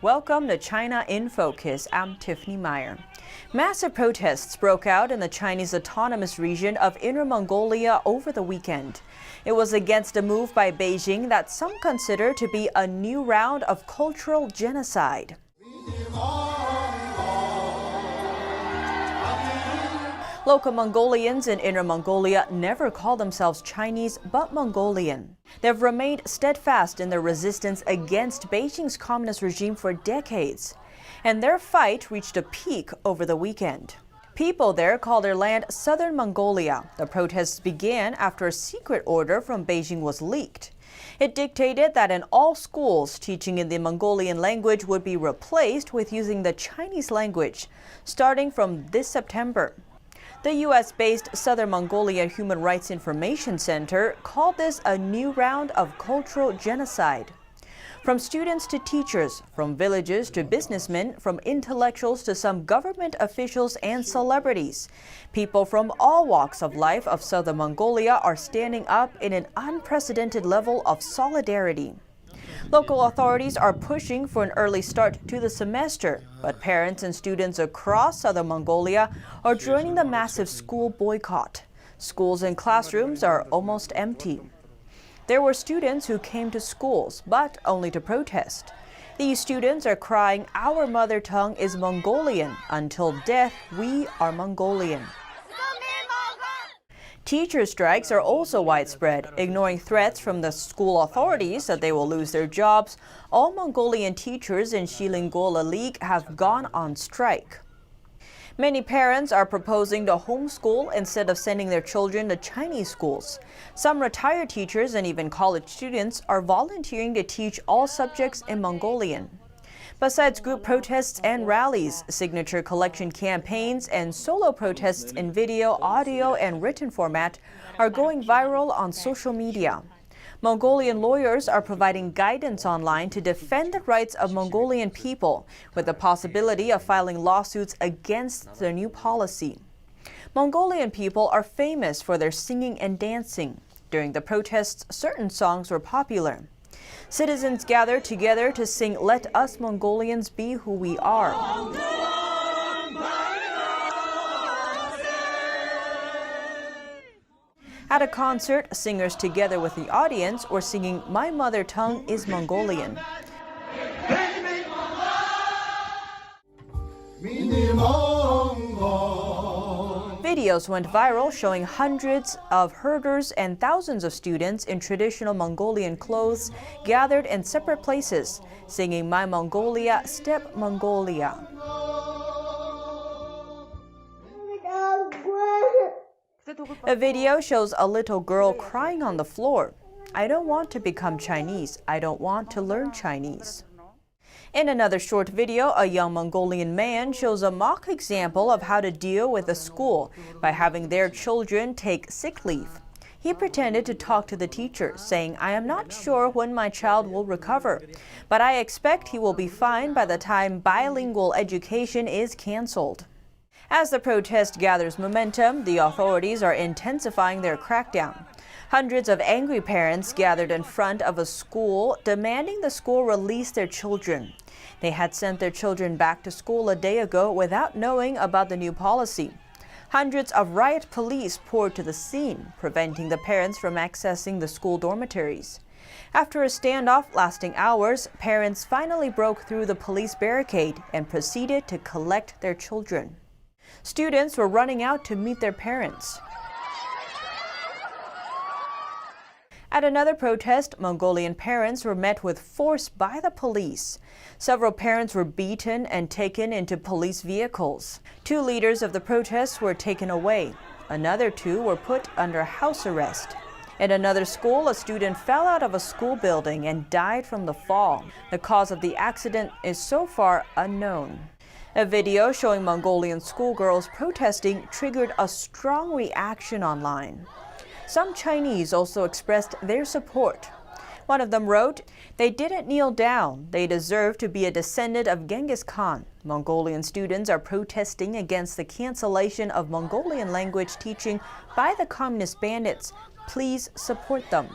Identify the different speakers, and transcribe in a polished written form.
Speaker 1: Welcome to China in Focus. I'm Tiffany Meyer. Massive protests broke out in the Chinese autonomous region of Inner Mongolia over the weekend. It was against a move by Beijing that some consider to be a new round of cultural genocide. Local Mongolians in Inner Mongolia never call themselves Chinese but Mongolian. They've remained steadfast in their resistance against Beijing's communist regime for decades. And their fight reached a peak over the weekend. People there call their land Southern Mongolia. The protests began after a secret order from Beijing was leaked. It dictated that in all schools, teaching in the Mongolian language would be replaced with using the Chinese language, starting from this September. The U.S.-based Southern Mongolia Human Rights Information Center called this a new round of cultural genocide. From students to teachers, from villages to businessmen, from intellectuals to some government officials and celebrities, people from all walks of life of Southern Mongolia are standing up in an unprecedented level of solidarity. Local authorities are pushing for an early start to the semester, but parents and students across Southern Mongolia are joining the massive school boycott. Schools and classrooms are almost empty. There were students who came to schools, but only to protest. These students are crying, "Our mother tongue is Mongolian. Until death, we are Mongolian." Teacher strikes are also widespread. Ignoring threats from the school authorities that they will lose their jobs, all Mongolian teachers in Shilingola League have gone on strike. Many parents are proposing to homeschool instead of sending their children to Chinese schools. Some retired teachers and even college students are volunteering to teach all subjects in Mongolian. Besides group protests and rallies, signature collection campaigns and solo protests in video, audio, and written format are going viral on social media. Mongolian lawyers are providing guidance online to defend the rights of Mongolian people, with the possibility of filing lawsuits against the new policy. Mongolian people are famous for their singing and dancing. During the protests, certain songs were popular. Citizens gathered together to sing "Let Us Mongolians Be Who We Are." At a concert, singers together with the audience were singing "My Mother Tongue is Mongolian." Videos went viral showing hundreds of herders and thousands of students in traditional Mongolian clothes gathered in separate places, singing "My Mongolia, Step Mongolia." A video shows a little girl crying on the floor. "I don't want to become Chinese. I don't want to learn Chinese." In another short video, a young Mongolian man shows a mock example of how to deal with a school by having their children take sick leave. He pretended to talk to the teacher, saying, "I am not sure when my child will recover, but I expect he will be fine by the time bilingual education is canceled." As the protest gathers momentum, the authorities are intensifying their crackdown. Hundreds of angry parents gathered in front of a school, demanding the school release their children. They had sent their children back to school a day ago without knowing about the new policy. Hundreds of riot police poured to the scene, preventing the parents from accessing the school dormitories. After a standoff lasting hours, parents finally broke through the police barricade and proceeded to collect their children. Students were running out to meet their parents. At another protest, Mongolian parents were met with force by the police. Several parents were beaten and taken into police vehicles. 2 leaders of the protests were taken away. Another 2 were put under house arrest. In another school, a student fell out of a school building and died from the fall. The cause of the accident is so far unknown. A video showing Mongolian schoolgirls protesting triggered a strong reaction online. Some Chinese also expressed their support. One of them wrote, "They didn't kneel down. They deserve to be a descendant of Genghis Khan." Mongolian students are protesting against the cancellation of Mongolian language teaching by the communist bandits. Please support them.